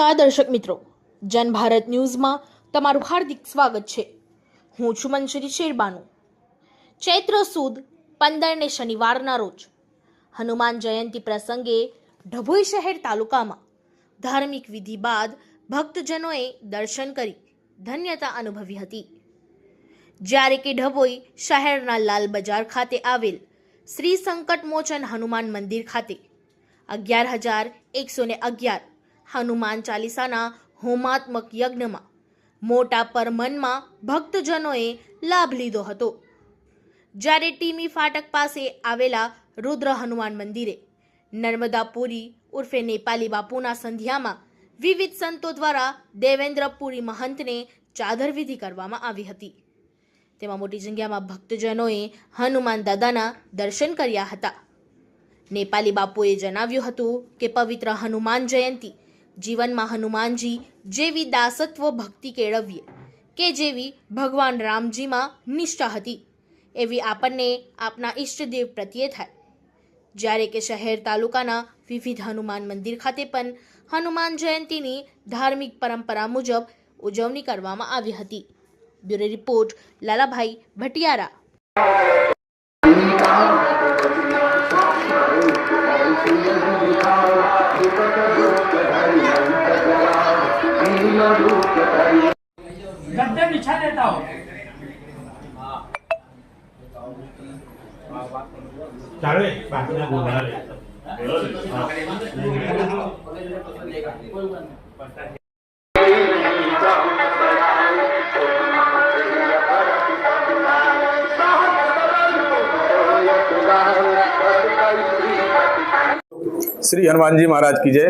નમસ્કાર દર્શક મિત્રો, જન ભારત ન્યૂઝમાં તમારું હાર્દિક સ્વાગત છે। હું છું મંજરી શેરબાનુ। ચૈત્ર સુદ 15 ને શનિવારના રોજ હનુમાન જયંતિ પ્રસંગે ડભોઈ શહેર તાલુકામાં ધાર્મિક વિધિ બાદ ભક્તજનોએ દર્શન કરી ધન્યતા અનુભવી હતી। જ્યારે કે ડભોઈ શહેરના લાલ બજાર ખાતે આવેલ શ્રી સંકટ મોચન હનુમાન મંદિર ખાતે 11,111 હનુમાન ચાલીસાના હોમાત્મક યજ્ઞમાં મોટા પરમનમાં ભક્તજનોએ લાભ લીધો હતો। જ્યારે ટીમી ફાટક પાસે આવેલા રુદ્ર હનુમાન મંદિરે નર્મદાપુરી ઉર્ફે નેપાલી બાપુના સંધ્યામાં વિવિધ સંતો દ્વારા દેવેન્દ્રપુરી મહંતને ચાદર વિધિ કરવામાં આવી હતી। તેમાં મોટી સંખ્યામાં ભક્તજનોએ હનુમાન દાદાના દર્શન કર્યા હતા। નેપાલી બાપુએ જણાવ્યું હતું કે પવિત્ર હનુમાન જયંતિ જીવનમાં હનુમાનજી જેવી દાસત્વ ભક્તિ કેળવીએ કે જેવી ભગવાન રામજીમાં નિષ્ઠા હતી એવી આપણને આપના ઈષ્ટદેવ પ્રત્યે થાય। જ્યારે કે શહેર તાલુકાના વિવિધ હનુમાન મંદિર ખાતે પણ હનુમાન જયંતિની ધાર્મિક પરંપરા મુજબ ઉજવણી કરવામાં આવી હતી। Bureau report Lalabhai Bhatiyara. गद्दे बिछा देता हो। ચાલે બાકીના ગોળા લે श्री हनुमान जी महाराज की जय।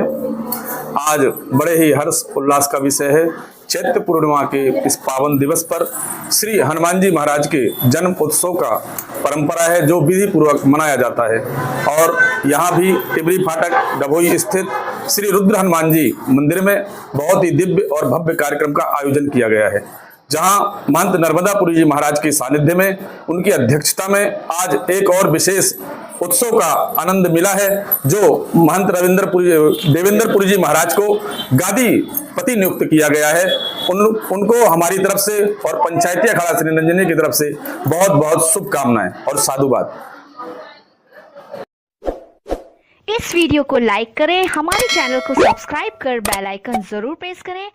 आज बड़े ही हर्ष उल्लास का विषय है। चैत्र पूर्णिमा के इस पावन दिवस पर श्री हनुमान जी महाराज के जन्म उत्सव का परंपरा है जो विधि पूर्वक मनाया जाता है। और यहाँ भी टिबरी फाटक डभोई स्थित श्री रुद्र हनुमान जी मंदिर में बहुत ही दिव्य और भव्य कार्यक्रम का आयोजन किया गया है, जहां महंत नर्मदापुरी जी महाराज के सानिध्य में उनकी अध्यक्षता में आज एक और विशेष उत्सव का आनंद मिला है, जो महंत देवेंद्रपुरी जी महाराज को गादी पति नियुक्त किया गया है। उनको हमारी तरफ से और पंचायती अखाड़ा श्री रंजनी की तरफ से बहुत बहुत शुभकामनाएं और साधुवाद। इस वीडियो को लाइक करें, हमारे चैनल को सब्सक्राइब कर बेल आइकन जरूर प्रेस करें